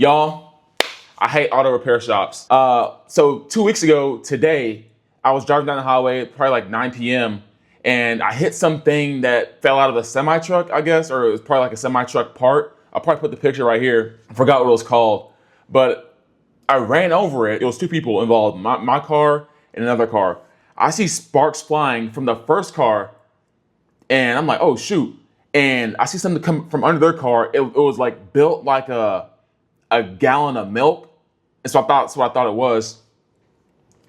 Y'all, I hate auto repair shops. So 2 weeks ago today, I was driving down the highway, probably like 9 p.m., and I hit something that fell out of a semi-truck, I guess, or it was probably like a semi-truck part. I'll probably put the picture right here. I forgot what it was called, but I ran over it. It was two people involved, my car and another car. I see sparks flying from the first car, and I'm like, oh shoot. And I see something come from under their car. It was like built like a gallon of milk. And so that's what I thought it was.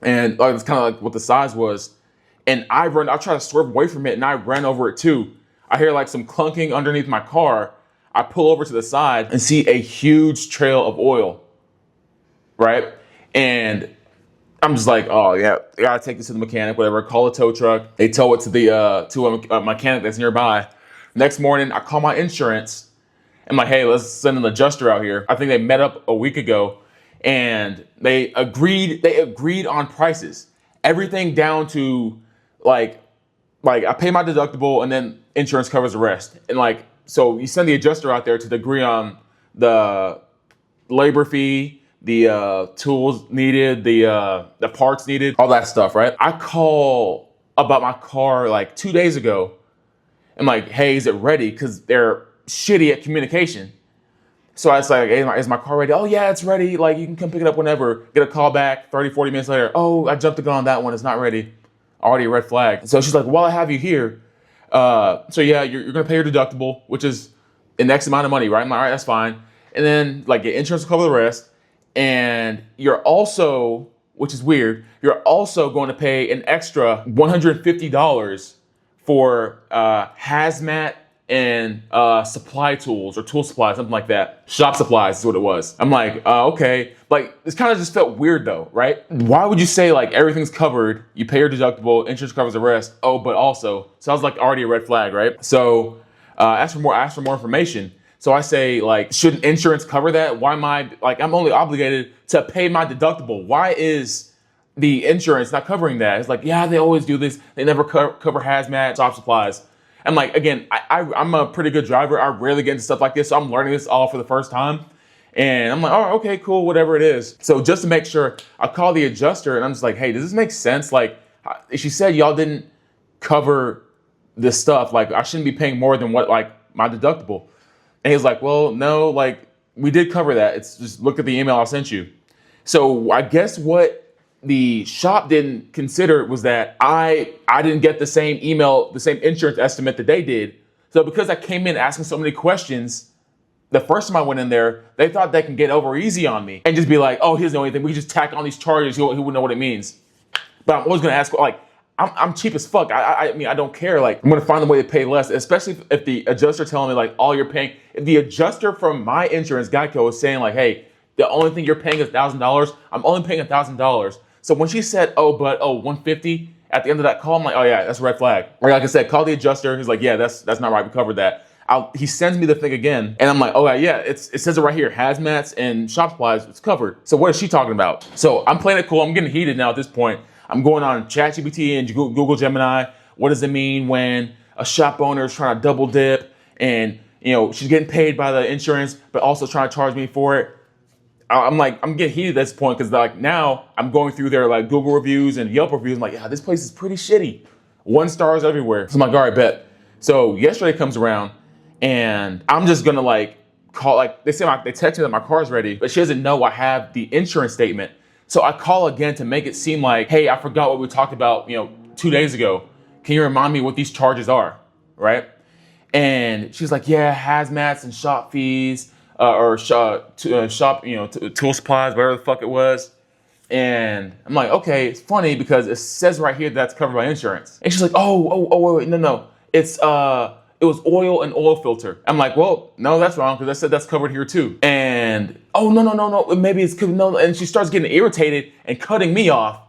And like, it's kind of like what the size was. And I tried to swerve away from it, and I ran over it too. I hear like some clunking underneath my car. I pull over to the side and see a huge trail of oil, right? And I'm just like, oh yeah, I gotta take this to the mechanic, whatever. Call a tow truck. They tow it to a mechanic that's nearby. Next morning, I call my insurance. I'm like, hey, let's send an adjuster out here. I think they met up a week ago, and they agreed on prices. Everything down to like I pay my deductible, and then insurance covers the rest. And like, so you send the adjuster out there to agree on the labor fee, the tools needed, the parts needed, all that stuff, right? I call about my car like 2 days ago. I'm like, hey, is it ready? Because they're shitty at communication. So I was like, hey, is my car ready? Oh yeah, it's ready. Like, you can come pick it up whenever. Get a call back 30, 40 minutes later. Oh, I jumped the gun on that one. It's not ready. Already a red flag. So she's like, well, I have you here. So yeah, you're going to pay your deductible, which is an X amount of money, right? I'm like, all right, that's fine. And then like your insurance will cover the rest. And you're also, which is weird, you're also going to pay an extra $150 for hazmat and supply tools or tool supplies, something like that. Shop supplies is what it was. I'm like, okay. Like, this kind of just felt weird though, right? Why would you say like everything's covered, you pay your deductible, insurance covers the rest, oh, but also, sounds like already a red flag, right? So ask for more information. So I say, like, shouldn't insurance cover that? Why am I, like, I'm only obligated to pay my deductible. Why is the insurance not covering that? It's like, yeah, they always do this. They never cover hazmat, shop supplies. I'm like, again, I'm a pretty good driver. I rarely get into stuff like this, so I'm learning this all for the first time. And I'm like, oh, okay, cool, whatever it is. So just to make sure, I call the adjuster, and I'm just like, hey, does this make sense? Like, she said y'all didn't cover this stuff. Like, I shouldn't be paying more than what, like, my deductible. And he's like, well, no, like, we did cover that. It's just, look at the email I sent you. So I guess what the shop didn't consider was that I didn't get the same email, the same insurance estimate that they did. So because I came in asking so many questions, the first time I went in there, they thought they can get over easy on me and just be like, oh, here's the only thing. We can just tack on these charges. He wouldn't know what it means. But I'm always going to ask, like, I'm cheap as fuck. I mean, I don't care. Like, I'm going to find a way to pay less, especially if the adjuster telling me, like, all you're paying. If the adjuster from my insurance, Geico, is saying, like, hey, the only thing you're paying is $1,000, I'm only paying $1,000. So when she said, $150 at the end of that call, I'm like, oh, yeah, that's a red flag. Or like I said, call the adjuster. He's like, yeah, that's not right. We covered that. He sends me the thing again, and I'm like, oh, yeah, it says it right here. Hazmats and shop supplies, it's covered. So what is she talking about? So I'm playing it cool. I'm getting heated now at this point. I'm going on ChatGPT and Google Gemini. What does it mean when a shop owner is trying to double dip and, you know, she's getting paid by the insurance, but also trying to charge me for it? I'm getting heated at this point because, like, now I'm going through their, like, Google reviews and Yelp reviews. I'm like, yeah, this place is pretty shitty. 1 stars everywhere. So I'm like, all right, bet. So yesterday comes around, and I'm just gonna, like, call, like, they text me that my car's ready, but she doesn't know I have the insurance statement. So I call again to make it seem like, hey, I forgot what we talked about, 2 days ago. Can you remind me what these charges are, right? And she's like, yeah, hazmats and shop fees, or shop, tool supplies, whatever the fuck it was. And I'm like, okay, it's funny because it says right here that's covered by insurance. And she's like, wait, no, it was oil and oil filter. I'm like, well, no, that's wrong because I said that's covered here too. And no, maybe it's no. And she starts getting irritated and cutting me off,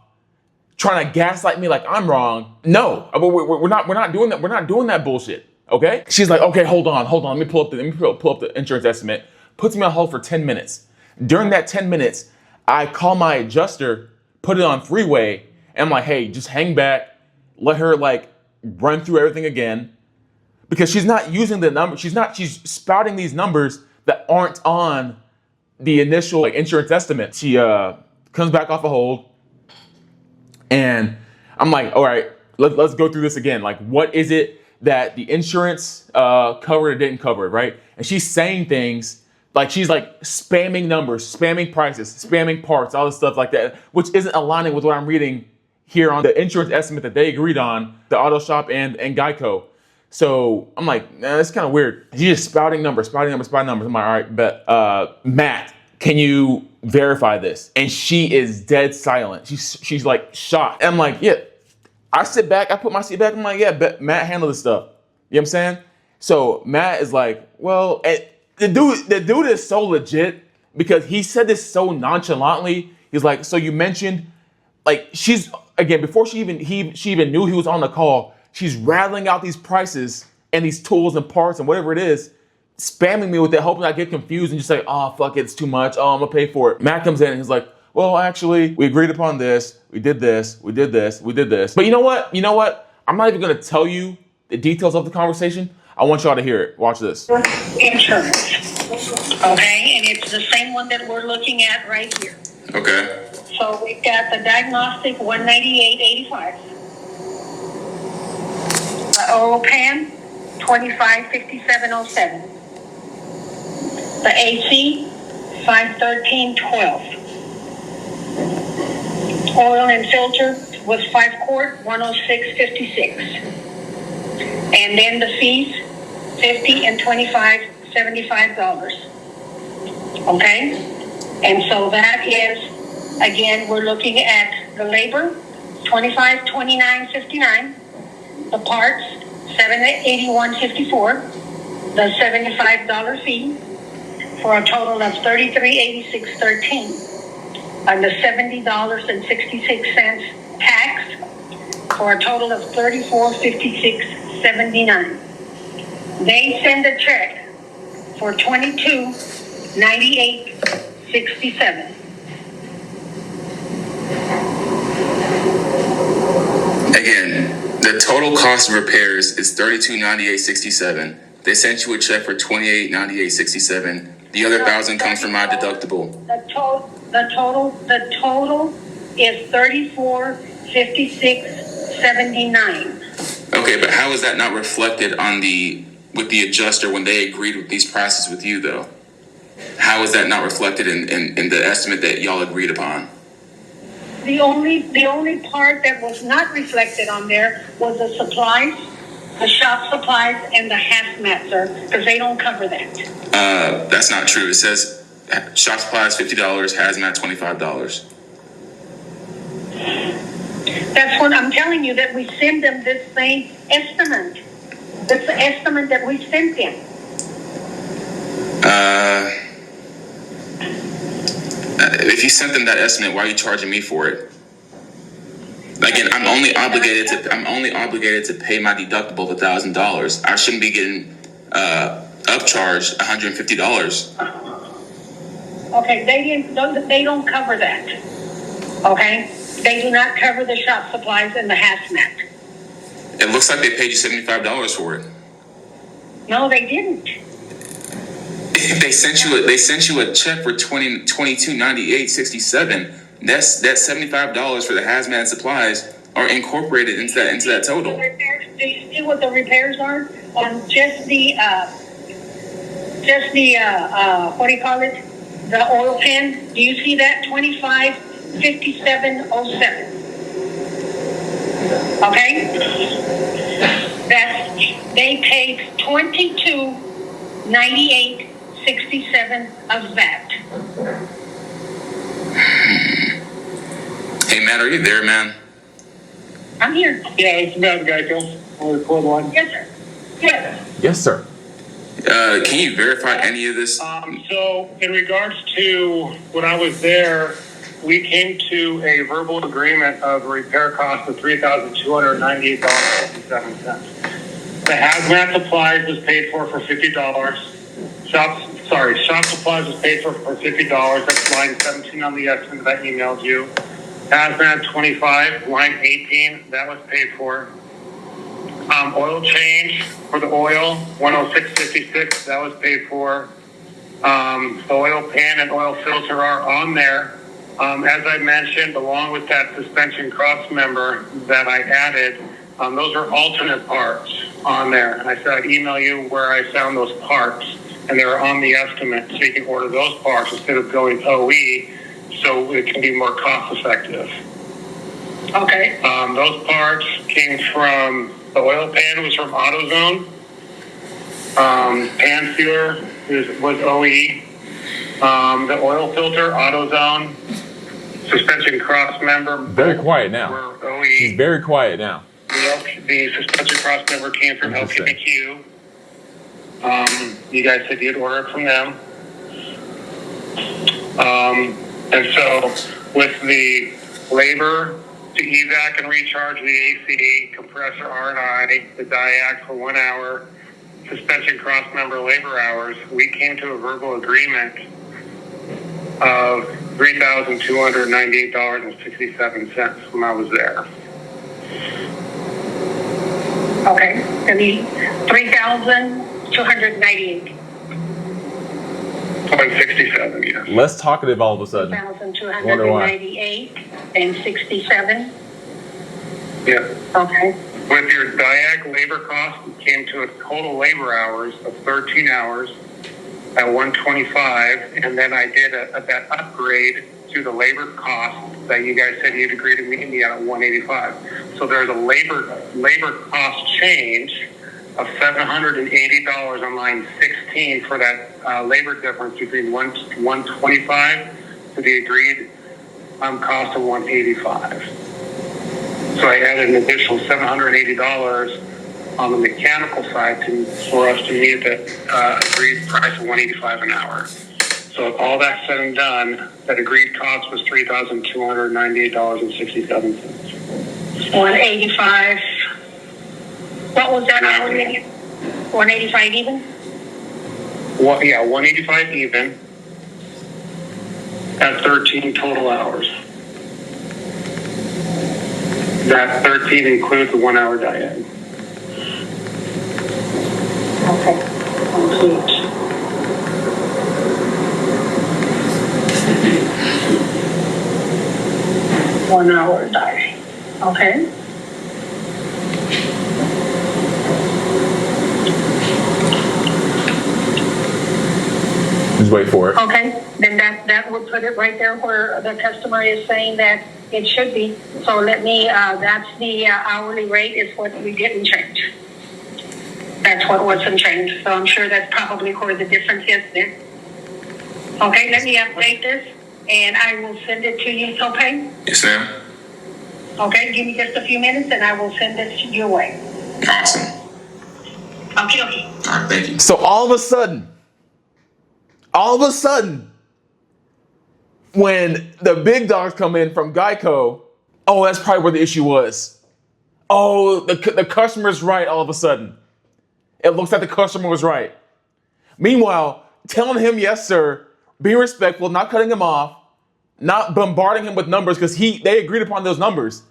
trying to gaslight me like I'm wrong. No, we're not doing that. We're not doing that bullshit. Okay? She's like, okay, hold on. Let me pull up the insurance estimate. Puts me on hold for 10 minutes. During that 10 minutes, I call my adjuster, put it on freeway, and I'm like, hey, just hang back, let her like run through everything again. Because she's not using the number, she's spouting these numbers that aren't on the initial like insurance estimate. She comes back off a hold, and I'm like, all right, let's go through this again. Like, what is it that the insurance covered or didn't cover, right? And she's saying things like she's like spamming numbers, spamming prices, spamming parts, all this stuff like that, which isn't aligning with what I'm reading here on the insurance estimate that they agreed on, the auto shop and Geico. So I'm like, nah, that's kind of weird. She's just spouting numbers, spouting numbers, spouting numbers. I'm like, all right, but Matt, can you verify this? And she is dead silent. She's like shocked. And I'm like, yeah. I sit back, I put my seat back. I'm like, yeah, Matt handle this stuff. You know what I'm saying? So Matt is like, well, and the dude is so legit because he said this so nonchalantly. He's like, so you mentioned, like, she's again before she even knew he was on the call. She's rattling out these prices and these tools and parts and whatever it is, spamming me with it, hoping I get confused and just like, oh fuck, it's too much. Oh, I'm gonna pay for it. Matt comes in and he's like, well, actually, we agreed upon this. We did this. We did this. We did this. But you know what? You know what? I'm not even gonna tell you the details of the conversation. I want y'all to hear it. Watch this. Insurance. Okay, and it's the same one that we're looking at right here. Okay. So we've got the diagnostic 198.85. The oral pan 2557.07. The AC 513.12. Oil and filter was 5 quart 106.56. And then the fees $50 and $25, $75. Okay? And so that is, again, we're looking at the labor, $25, $29.59. The parts, $781.54. The $75 fee for a total of $33.86.13. And the $70.66 tax for a total of $34.56.79. They send a check for $22.98.67. Again, the total cost of repairs is $32.98.67. They sent you a check for $28.98.67. The other $1,000 comes from my deductible. The total is $34.56.79. Okay, but how is that not reflected with the adjuster when they agreed with these prices with you, though? How is that not reflected in the estimate that y'all agreed upon? The only part that was not reflected on there was the supplies, the shop supplies, and the hazmat, sir, because they don't cover that. That's not true. It says shop supplies $50, hazmat $25. That's what I'm telling you, that we send them this same estimate. That's the estimate that we sent them. If you sent them that estimate, why are you charging me for it? Again, I'm only obligated to pay my deductible of $1,000. I shouldn't be getting upcharged $150. Okay, they don't cover that. Okay, they do not cover the shop supplies and the hazmat. It looks like they paid you $75 for it. No, they didn't. They sent you a check for $22.98.67. That's $75 for the hazmat supplies are incorporated into that total. Do you see what the repairs are on just the what do you call it? The oil pan? Do you see that? 2557.07. Okay? They paid $22.98.67 of that. Hey, Matt, are you there, man? I'm here. Yeah, it's Matt Geico on the record line. Yes, sir. Yes. Yes, sir. Can you verify any of this? So, in regards to when I was there, we came to a verbal agreement of a repair cost of $3,298.57. The hazmat supplies was paid for $50. Shop supplies was paid for $50. That's line 17 on the estimate that I emailed you. Hazmat 25, line 18, that was paid for. Oil change for the oil, 106.56, that was paid for. The oil pan and oil filter are on there. As I mentioned, along with that suspension cross member that I added, those are alternate parts on there. And I said I'd email you where I found those parts, and they're on the estimate, so you can order those parts instead of going OE, so it can be more cost effective. Okay. Those parts came from, the oil pan was from AutoZone. Pan sealer was OE. The oil filter, AutoZone. Suspension cross member. Very quiet now. Were OE. She's very quiet now. The suspension cross member came from LKQ. You guys said you'd order it from them. And so with the labor to evac and recharge the AC, compressor R&I, the diac for 1 hour, suspension cross member labor hours, we came to a verbal agreement of $3,298.67 when I was there. Okay. That'd be 3,298. 67, yes. Less talkative all of a sudden. 1,298 and 67. Yeah. Okay. With your diac labor cost, it came to a total labor hours of 13 hours at 125, and then I did that upgrade to the labor cost that you guys said you'd agree to meet me at 185. So there's a labor cost change of $780 on line 16 for that labor difference between 125 to the agreed cost of 185. So I added an additional $780 on the mechanical side for us to meet the agreed price of $185 an hour. So if all that's said and done, that agreed cost was $3,298.67. 185. What was that hourly? 185 even? Well, yeah, 185 even at 13 total hours. That 13 includes the 1 hour diet. Okay. Complete. One hour diet. Okay. Just wait for it. Okay, then that would put it right there where the customer is saying that it should be. So let me, that's the hourly rate is what we didn't change. That's what wasn't changed. So I'm sure that's probably where the difference is there. Okay, let me update this and I will send it to you, okay? Yes, ma'am. Okay, give me just a few minutes and I will send it your way. Awesome. Okay. All right, thank you. So all of a sudden, when the big dogs come in from Geico, oh, that's probably where the issue was. Oh, the customer's right all of a sudden. It looks like the customer was right. Meanwhile, telling him, yes, sir, being respectful, not cutting him off, not bombarding him with numbers because they agreed upon those numbers.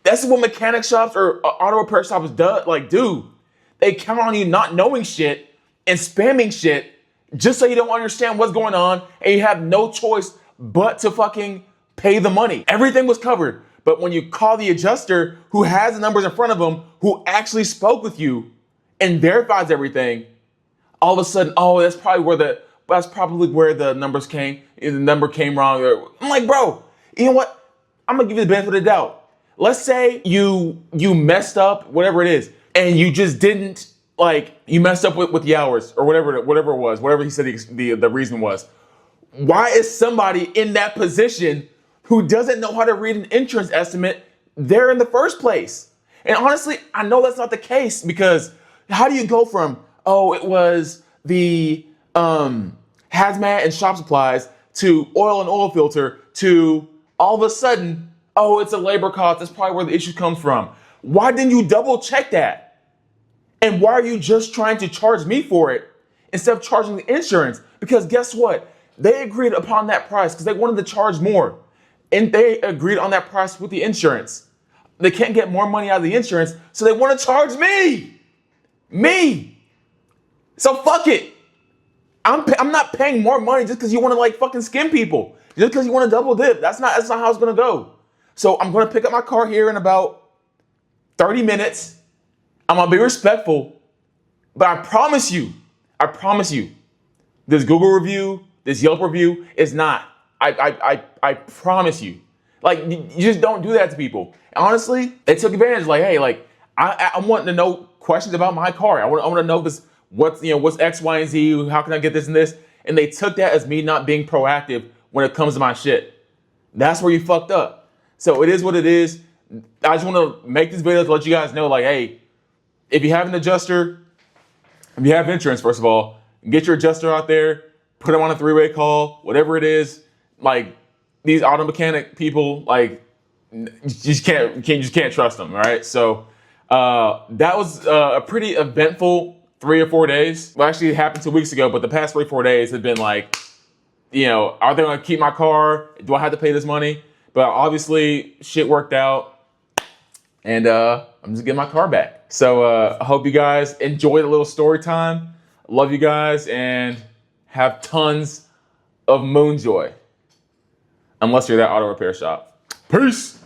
That's what mechanic shops or auto repair shops do. They count on you not knowing shit and spamming shit just so you don't understand what's going on and you have no choice but to fucking pay the money. Everything was covered. But when you call the adjuster who has the numbers in front of them, who actually spoke with you and verifies everything, all of a sudden, oh, that's probably where the numbers came. The number came wrong. I'm like, bro, you know what? I'm gonna give you the benefit of the doubt. Let's say you messed up, whatever it is, and you just didn't you messed up with the hours or whatever it was, whatever he said the reason was. Why is somebody in that position who doesn't know how to read an insurance estimate there in the first place? And honestly, I know that's not the case because how do you go from, oh, it was the hazmat and shop supplies to oil and oil filter to all of a sudden, oh, it's a labor cost. That's probably where the issue comes from. Why didn't you double check that? And why are you just trying to charge me for it instead of charging the insurance? Because guess what? They agreed upon that price because they wanted to charge more. And they agreed on that price with the insurance. They can't get more money out of the insurance, so they want to charge me. Me. So fuck it. I'm not paying more money just because you want to like fucking skim people. Just because you want to double dip. That's not how it's gonna go. So I'm gonna pick up my car here in about 30 minutes. I'm gonna be respectful, but I promise you, this Google review, this Yelp review is not. I promise you. Like you just don't do that to people. Honestly, they took advantage. Like, hey, like I'm wanting to know questions about my car. I want to know this. What's X, Y, and Z? How can I get this and this? And they took that as me not being proactive when it comes to my shit. That's where you fucked up. So it is what it is. I just want to make this video to let you guys know, like, hey, if you have an adjuster, if you have insurance, first of all, get your adjuster out there, put them on a three-way call, whatever it is. Like these auto mechanic people, like you just can't trust them. All right. So that was a pretty eventful 3 or 4 days. Well, actually, it happened 2 weeks ago, but the past 3 or 4 days have been like, are they going to keep my car? Do I have to pay this money? But obviously, shit worked out, and I'm just getting my car back. So I hope you guys enjoyed a little story time. Love you guys, and have tons of moon joy. Unless you're that auto repair shop. Peace.